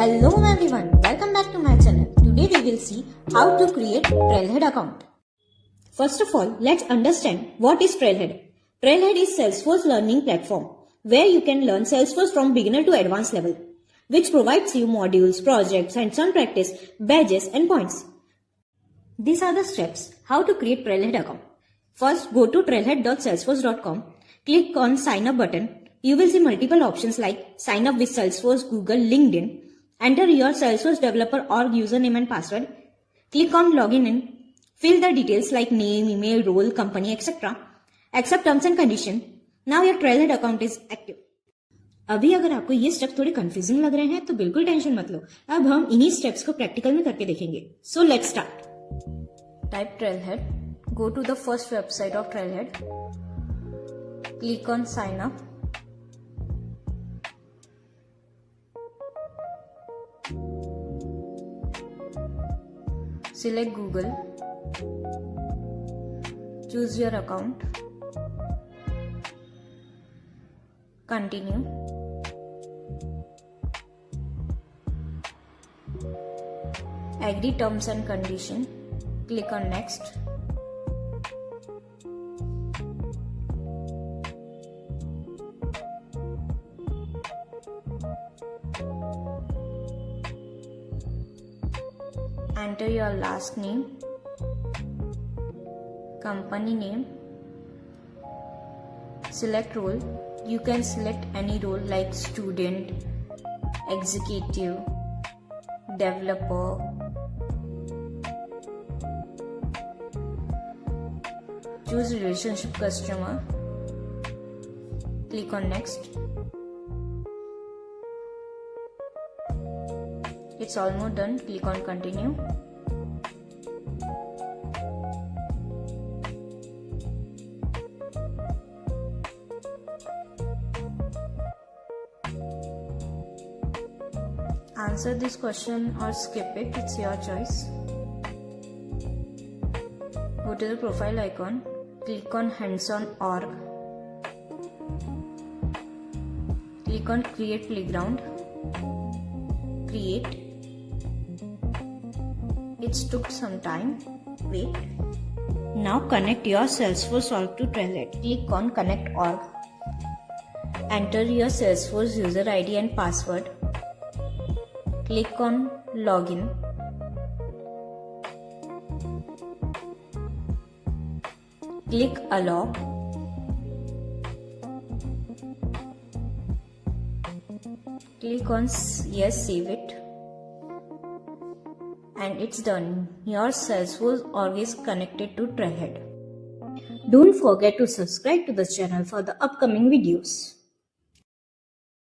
Hello everyone, welcome back to my channel. Today we will see how to create Trailhead account. First of all, let's understand what is Trailhead. Trailhead is Salesforce learning platform where you can learn Salesforce from beginner to advanced level, which provides you modules, projects, hands-on practice, badges and points. These are the steps how to create Trailhead account. First, go to trailhead.salesforce.com, click on sign up button. You will see multiple options like sign up with Salesforce, Google, LinkedIn. Enter your Salesforce developer or username and password. Click on login in. Fill the details like name, email, role, company, etc. Accept terms and condition. Now your Trailhead account is active. अभी अगर आपको ये step थोड़े confusing लग रहे हैं तो बिल्कुल टेंशन मत लो. अब हम इन्हीं स्टेप्स को प्रैक्टिकल में करके देखेंगे. So let's start. Type Trailhead. Go to the first website of Trailhead. Click on sign up. Select Google. Choose your account. Continue. Agree terms and condition. Click on next. Enter your last name, company name, select role. You can select any role like student, executive, developer. Choose relationship customer. Click on next. It's almost done. Click on continue. Answer this question or skip it, it's your choice. Go to the profile icon, click on hands-on org. Click on create playground. Create. It took some time. Wait. Now connect your Salesforce org to Trailhead. Click on connect org. Enter your Salesforce user ID and password. Click on login. Click allow. Click on yes, save it. And it's done. Your Salesforce org is connected to Trailhead. Don't forget to subscribe to the channel for the upcoming videos.